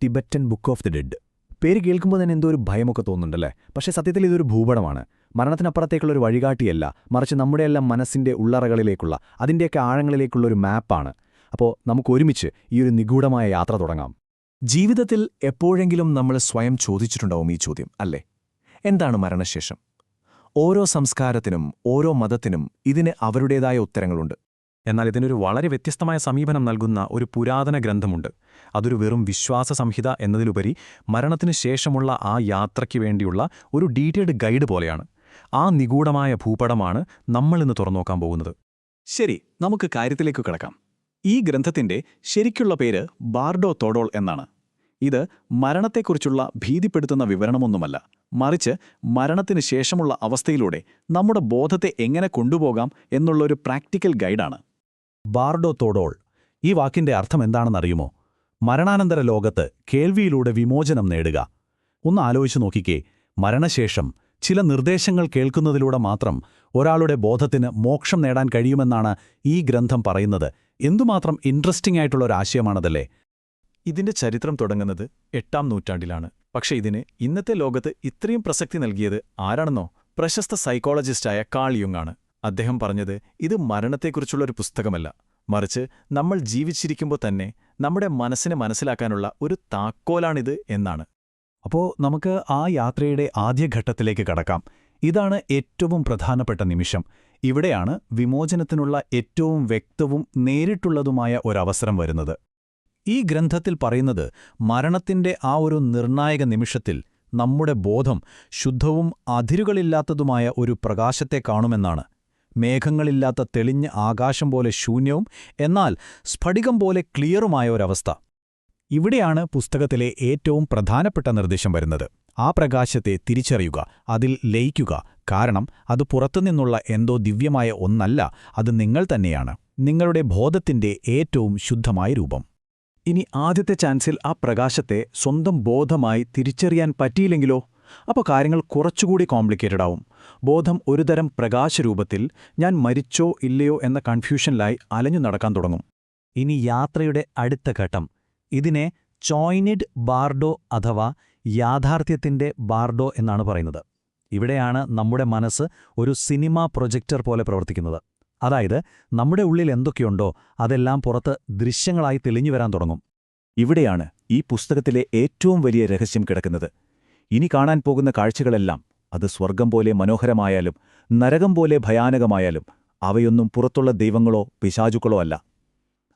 Tibetan book of the dead. പേര് കേൾക്കുമ്പോൾ തന്നെ എന്തോ ഒരു ഭയമൊക്കെ തോന്നുന്നുണ്ടല്ലേ? പക്ഷേ സത്യത്തിൽ ഇതൊരു ഭൂപടമാണ്. മരണത്തിനപ്പുറത്തേക്കുള്ളൊരു വഴികാട്ടിയല്ല, മറിച്ച് നമ്മുടെയെല്ലാം മനസ്സിന്റെ ഉള്ളറകളിലേക്കുള്ള, അതിൻ്റെയൊക്കെ ആഴങ്ങളിലേക്കുള്ള ഒരു മാപ്പാണ്. അപ്പോൾ നമുക്കൊരുമിച്ച് ഈ ഒരു നിഗൂഢമായ യാത്ര തുടങ്ങാം. ജീവിതത്തിൽ എപ്പോഴെങ്കിലും നമ്മൾ സ്വയം ചോദിച്ചിട്ടുണ്ടാവും ഈ ചോദ്യം, അല്ലേ? എന്താണ് മരണശേഷം? ഓരോ സംസ്കാരത്തിനും ഓരോ മതത്തിനും ഇതിന് അവരുടേതായ ഉത്തരങ്ങളുണ്ട്. എന്നാൽ ഇതിനൊരു വളരെ വ്യത്യസ്തമായ സമീപനം നൽകുന്ന ഒരു പുരാതന ഗ്രന്ഥമുണ്ട്. അതൊരു വെറും വിശ്വാസ സംഹിത എന്നതിലുപരി മരണത്തിനു ശേഷമുള്ള ആ യാത്രയ്ക്ക് വേണ്ടിയുള്ള ഒരു ഡീറ്റെയിൽഡ് ഗൈഡ് പോലെയാണ്. ആ നിഗൂഢമായ ഭൂപടമാണ് നമ്മളിന്ന് തുറന്നുനോക്കാൻ പോകുന്നത്. ശരി, നമുക്ക് കാര്യത്തിലേക്ക് കിടക്കാം. ഈ ഗ്രന്ഥത്തിന്റെ ശരിക്കുള്ള പേര് ബാർഡോ തോഡോൾ എന്നാണ്. ഇത് മരണത്തെക്കുറിച്ചുള്ള ഭീതിപ്പെടുത്തുന്ന വിവരണമൊന്നുമല്ല, മറിച്ച് മരണത്തിന് ശേഷമുള്ള അവസ്ഥയിലൂടെ നമ്മുടെ ബോധത്തെ എങ്ങനെ കൊണ്ടുപോകാം എന്നുള്ളൊരു പ്രാക്ടിക്കൽ ഗൈഡാണ്. ബാർഡോ തോഡോൾ. ഈ വാക്കിന്റെ അർത്ഥം എന്താണെന്നറിയുമോ? മരണാനന്തര ലോകത്ത് കേൾവിയിലൂടെ വിമോചനം നേടുക. ഒന്ന് ആലോചിച്ചു നോക്കിക്കേ, മരണശേഷം ചില നിർദ്ദേശങ്ങൾ കേൾക്കുന്നതിലൂടെ മാത്രം ഒരാളുടെ ബോധത്തിന് മോക്ഷം നേടാൻ കഴിയുമെന്നാണ് ഈ ഗ്രന്ഥം പറയുന്നത്. എന്തുമാത്രം ഇൻട്രസ്റ്റിംഗ് ആയിട്ടുള്ളൊരാശയമാണതല്ലേ? ഇതിന്റെ ചരിത്രം തുടങ്ങുന്നത് 8-ാം നൂറ്റാണ്ടിലാണ്. പക്ഷേ ഇതിന് ഇന്നത്തെ ലോകത്ത് ഇത്രയും പ്രസക്തി നൽകിയത് ആരാണെന്നോ? പ്രശസ്ത സൈക്കോളജിസ്റ്റായ കാൾ യുങ് ആണ്. അദ്ദേഹം പറഞ്ഞത് ഇത് മരണത്തെക്കുറിച്ചുള്ളൊരു പുസ്തകമല്ല, മറിച്ച് നമ്മൾ ജീവിച്ചിരിക്കുമ്പോൾ തന്നെ നമ്മുടെ മനസ്സിനെ മനസ്സിലാക്കാനുള്ള ഒരു താക്കോലാണിത് എന്നാണ്. അപ്പോൾ നമുക്ക് ആ യാത്രയുടെ ആദ്യഘട്ടത്തിലേക്ക് കടക്കാം. ഇതാണ് ഏറ്റവും പ്രധാനപ്പെട്ട നിമിഷം. ഇവിടെയാണ് വിമോചനത്തിനുള്ള ഏറ്റവും വ്യക്തവും നേരിട്ടുള്ളതുമായ ഒരവസരം വരുന്നത്. ഈ ഗ്രന്ഥത്തിൽ പറയുന്നത് മരണത്തിന്റെ ആ ഒരു നിർണായക നിമിഷത്തിൽ നമ്മുടെ ബോധം ശുദ്ധവും അതിരുകളില്ലാത്തതുമായ ഒരു പ്രകാശത്തെ കാണുമെന്നാണ്. മേഘങ്ങളില്ലാത്ത തെളിഞ്ഞ ആകാശം പോലെ ശൂന്യവും എന്നാൽ സ്ഫടികം പോലെ ക്ലിയറുമായ ഒരവസ്ഥ. ഇവിടെയാണ് പുസ്തകത്തിലെ ഏറ്റവും പ്രധാനപ്പെട്ട നിർദ്ദേശം വരുന്നത്. ആ പ്രകാശത്തെ തിരിച്ചറിയുക, അതിൽ ലയിക്കുക. കാരണം അത് പുറത്തുനിന്നുള്ള എന്തോ ദിവ്യമായ ഒന്നല്ല, അത് നിങ്ങൾ തന്നെയാണ്, നിങ്ങളുടെ ബോധത്തിന്റെ ഏറ്റവും ശുദ്ധമായ രൂപം. ഇനി ആദ്യത്തെ ചാൻസിൽ ആ പ്രകാശത്തെ സ്വന്തം ബോധമായി തിരിച്ചറിയാൻ പറ്റിയില്ലെങ്കിലോ? അപ്പോൾ കാര്യങ്ങൾ കുറച്ചുകൂടി കോംപ്ലിക്കേറ്റഡ് ആവും. ബോധം ഒരുതരം പ്രകാശരൂപത്തിൽ ഞാൻ മരിച്ചോ ഇല്ലയോ എന്ന കൺഫ്യൂഷനിലായി അലഞ്ഞു നടക്കാൻ തുടങ്ങും. ഇനി യാത്രയുടെ അടുത്ത ഘട്ടം. ഇതിനെ ചോയ്നിഡ് ബാർഡോ അഥവാ യാഥാർത്ഥ്യത്തിന്റെ ബാർഡോ എന്നാണ് പറയുന്നത്. ഇവിടെയാണ് നമ്മുടെ മനസ്സ് ഒരു സിനിമാ പ്രൊജക്ടർ പോലെ പ്രവർത്തിക്കുന്നത്. അതായത് നമ്മുടെ ഉള്ളിൽ എന്തൊക്കെയുണ്ടോ അതെല്ലാം പുറത്ത് ദൃശ്യങ്ങളായി തെളിഞ്ഞു വരാൻ തുടങ്ങും. ഇവിടെയാണ് ഈ പുസ്തകത്തിലെ ഏറ്റവും വലിയ രഹസ്യം കിടക്കുന്നത്. ഇനി കാണാൻ പോകുന്ന കാഴ്ചകളെല്ലാം, അത് സ്വർഗം പോലെ മനോഹരമായാലും നരകം പോലെ ഭയാനകമായാലും, അവയൊന്നും പുറത്തുള്ള ദൈവങ്ങളോ പിശാചുക്കളോ അല്ല.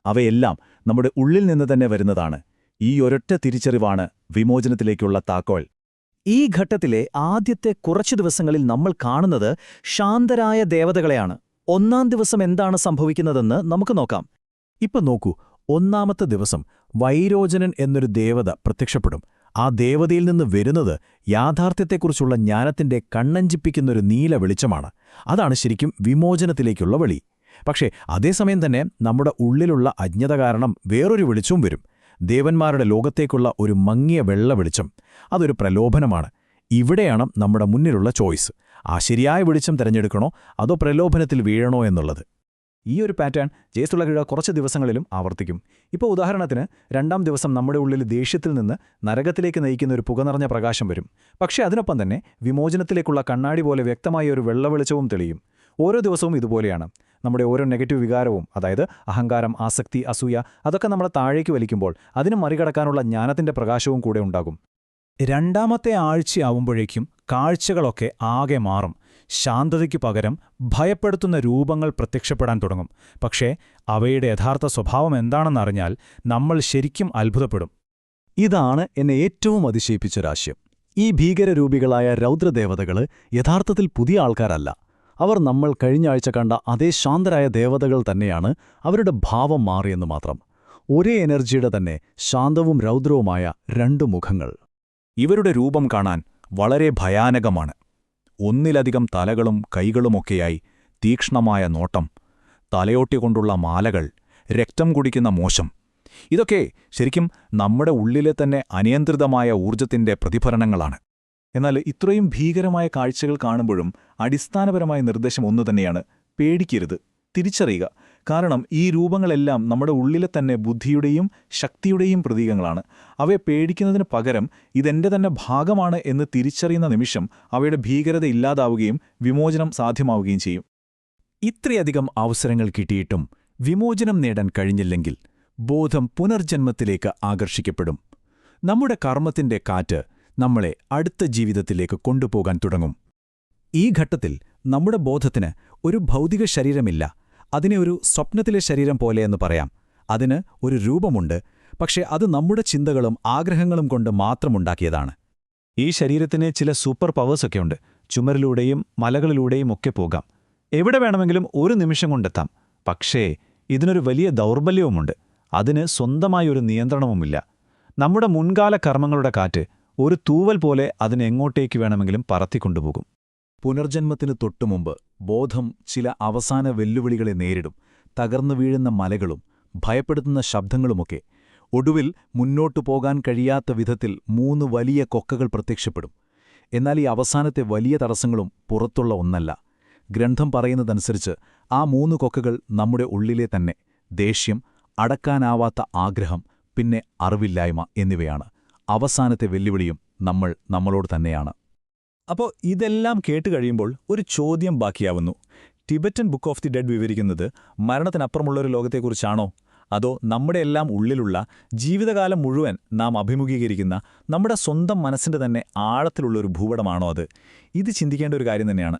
അവയെല്ലാം നമ്മുടെ ഉള്ളിൽ നിന്ന് തന്നെ വരുന്നതാണ്. ഈ ഒരൊറ്റ തിരിച്ചറിവാണ് വിമോചനത്തിലേക്കുള്ള താക്കോൽ. ഈ ഘട്ടത്തിലെ ആദ്യത്തെ കുറച്ചു ദിവസങ്ങളിൽ നമ്മൾ കാണുന്നത് ശാന്തരായ ദേവതകളെയാണ്. 1-ാം ദിവസം എന്താണ് സംഭവിക്കുന്നതെന്ന് നമുക്ക് നോക്കാം. ഇപ്പൊ നോക്കൂ, 1-ാമത്തെ ദിവസം വൈരോചനൻ എന്നൊരു ദേവത പ്രത്യക്ഷപ്പെടും. ആ ദേവതയിൽ നിന്ന് വരുന്നത് യാഥാർത്ഥ്യത്തെക്കുറിച്ചുള്ള ജ്ഞാനത്തിന്റെ കണ്ണഞ്ചിപ്പിക്കുന്നൊരു നീല വെളിച്ചമാണ്. അതാണ് ശരിക്കും വിമോചനത്തിലേക്കുള്ള വഴി. പക്ഷേ അതേസമയം തന്നെ നമ്മുടെ ഉള്ളിലുള്ള അജ്ഞത കാരണം വേറൊരു വെളിച്ചവും വരും. ദേവന്മാരുടെ ലോകത്തേക്കുള്ള ഒരു മങ്ങിയ വെള്ള വെളിച്ചം. അതൊരു പ്രലോഭനമാണ്. ഇവിടെയാണ് നമ്മുടെ മുന്നിലുള്ള ചോയ്സ്. ആ ശരിയായ വെളിച്ചം തിരഞ്ഞെടുക്കണോ അതോ പ്രലോഭനത്തിൽ വീഴണോ എന്നുള്ളത്. ഈ ഒരു പാറ്റേൺ ജയസ്തുളകിഴ കുറച്ച് ദിവസങ്ങളിലും ആവർത്തിക്കും. ഇപ്പോൾ ഉദാഹരണത്തിന് 2-ാം ദിവസം നമ്മുടെ ഉള്ളിൽ ദേഷ്യത്തിൽ നിന്ന് നരകത്തിലേക്ക് നയിക്കുന്ന ഒരു പുക നിറഞ്ഞ പ്രകാശം വരും. പക്ഷേ അതിനൊപ്പം തന്നെ വിമോചനത്തിലേക്കുള്ള കണ്ണാടി പോലെ വ്യക്തമായ ഒരു വെള്ളവെളിച്ചവും തെളിയും. ഓരോ ദിവസവും ഇതുപോലെയാണ്. നമ്മുടെ ഓരോ നെഗറ്റീവ് വികാരവും, അതായത് അഹങ്കാരം, ആസക്തി, അസൂയ, അതൊക്കെ നമ്മളെ താഴേക്ക് വലിക്കുമ്പോൾ അതിന് മറികടക്കാനുള്ള ജ്ഞാനത്തിന്റെ പ്രകാശവും കൂടെ ഉണ്ടാകും. 2-ാമത്തെ ആഴ്ചയാവുമ്പോഴേക്കും കാഴ്ചകളൊക്കെ ആകെ മാറും. ശാന്തതയ്ക്കു പകരം ഭയപ്പെടുത്തുന്ന രൂപങ്ങൾ പ്രത്യക്ഷപ്പെടാൻ തുടങ്ങും. പക്ഷേ അവയുടെ യഥാർത്ഥ സ്വഭാവം എന്താണെന്നറിഞ്ഞാൽ നമ്മൾ ശരിക്കും അത്ഭുതപ്പെടും. ഇതാണ് എന്നെ ഏറ്റവും അതിശയിപ്പിച്ചൊരാശയം. ഈ ഭീകരരൂപികളായ രൗദ്രദേവതകള് യഥാർത്ഥത്തിൽ പുതിയ ആൾക്കാരല്ല. അവർ നമ്മൾ കഴിഞ്ഞ ആഴ്ച കണ്ട അതേ ശാന്തരായ ദേവതകൾ തന്നെയാണ്. അവരുടെ ഭാവം മാറിയെന്ന് മാത്രം. ഒരേ എനർജിയുടെ തന്നെ ശാന്തവും രൗദ്രവുമായ 2 മുഖങ്ങൾ. ഇവരുടെ രൂപം കാണാൻ വളരെ ഭയാനകമാണ്. ഒന്നിലധികം തലകളും കൈകളുമൊക്കെയായി തീക്ഷ്ണമായ നോട്ടം, തലയോട്ടികൊണ്ടുള്ള മാലകൾ, രക്തം കുടിക്കുന്ന മോശം. ഇതൊക്കെ ശരിക്കും നമ്മുടെ ഉള്ളിലെ തന്നെ അനിയന്ത്രിതമായ ഊർജത്തിന്റെ പ്രതിഫലനങ്ങളാണ്. എന്നാൽ ഇത്രയും ഭീകരമായ കാഴ്ചകൾ കാണുമ്പോഴും അടിസ്ഥാനപരമായ നിർദ്ദേശം ഒന്നുതന്നെയാണ്: പേടിക്കരുത്, തിരിച്ചറിയുക. കാരണം ഈ രൂപങ്ങളെല്ലാം നമ്മുടെ ഉള്ളിലെ തന്നെ ബുദ്ധിയുടെയും ശക്തിയുടെയും പ്രതീകങ്ങളാണ്. അവയെ പേടിക്കുന്നതിന് പകരം ഇതെന്റെ തന്നെ ഭാഗമാണ് എന്ന് തിരിച്ചറിയുന്ന നിമിഷം അവയുടെ ഭീകരത ഇല്ലാതാവുകയും വിമോചനം സാധ്യമാവുകയും ചെയ്യും. ഇത്രയധികം അവസരങ്ങൾ കിട്ടിയിട്ടും വിമോചനം നേടാൻ കഴിഞ്ഞില്ലെങ്കിൽ ബോധം പുനർജന്മത്തിലേക്ക് ആകർഷിക്കപ്പെടും. നമ്മുടെ കർമ്മത്തിന്റെ കാറ്റ് നമ്മളെ അടുത്ത ജീവിതത്തിലേക്ക് കൊണ്ടുപോകാൻ തുടങ്ങും. ഈ ഘട്ടത്തിൽ നമ്മുടെ ബോധത്തിന് ഒരു ഭൗതിക ശരീരമില്ല. അതിനെ ഒരു സ്വപ്നത്തിലെ ശരീരം പോലെയെന്ന് പറയാം. അതിന് ഒരു രൂപമുണ്ട്, പക്ഷേ അത് നമ്മുടെ ചിന്തകളും ആഗ്രഹങ്ങളും കൊണ്ട് മാത്രമുണ്ടാക്കിയതാണ്. ഈ ശരീരത്തിന് ചില സൂപ്പർ പവേഴ്സൊക്കെയുണ്ട്. ചുമരിലൂടെയും മലകളിലൂടെയും ഒക്കെ പോകാം. എവിടെ വേണമെങ്കിലും ഒരു നിമിഷം കൊണ്ടെത്താം. പക്ഷേ ഇതിനൊരു വലിയ ദൗർബല്യവുമുണ്ട്. അതിന് സ്വന്തമായൊരു നിയന്ത്രണവുമില്ല. നമ്മുടെ മുൻകാല കർമ്മങ്ങളുടെ കാറ്റ് ഒരു തൂവൽ പോലെ അതിനെങ്ങോട്ടേക്ക് വേണമെങ്കിലും പറത്തിക്കൊണ്ടുപോകും. പുനർജന്മത്തിനു തൊട്ടുമുമ്പ് ബോധം ചില അവസാന വെല്ലുവിളികളെ നേരിടും. തകർന്നു വീഴുന്ന മലകളും ഭയപ്പെടുത്തുന്ന ശബ്ദങ്ങളുമൊക്കെ. ഒടുവിൽ മുന്നോട്ടു പോകാൻ കഴിയാത്ത വിധത്തിൽ 3 വലിയ കൊക്കകൾ പ്രത്യക്ഷപ്പെടും. എന്നാൽ ഈ അവസാനത്തെ വലിയ തടസ്സങ്ങളും പുറത്തുള്ള ഒന്നല്ല. ഗ്രന്ഥം പറയുന്നതനുസരിച്ച് ആ 3 കൊക്കകൾ നമ്മുടെ ഉള്ളിലെ തന്നെ ദേഷ്യം, അടക്കാനാവാത്ത ആഗ്രഹം, പിന്നെ അറിവില്ലായ്മ എന്നിവയാണ്. അവസാനത്തെ വെല്ലുവിളിയും നമ്മളോട് തന്നെയാണ്. അപ്പോൾ ഇതെല്ലാം കേട്ടുകഴിയുമ്പോൾ ഒരു ചോദ്യം ബാക്കിയാവുന്നു. Tibetan book of the dead വിവരിക്കുന്നത് മരണത്തിനപ്പുറമുള്ളൊരു ലോകത്തെക്കുറിച്ചാണോ? അതോ നമ്മുടെയെല്ലാം ഉള്ളിലുള്ള ജീവിതകാലം മുഴുവൻ നാം അഭിമുഖീകരിക്കുന്ന നമ്മുടെ സ്വന്തം മനസ്സിന്റെ തന്നെ ആഴത്തിലുള്ളൊരു ഭൂപടമാണോ അത്? ഇത് ചിന്തിക്കേണ്ട ഒരു കാര്യം തന്നെയാണ്.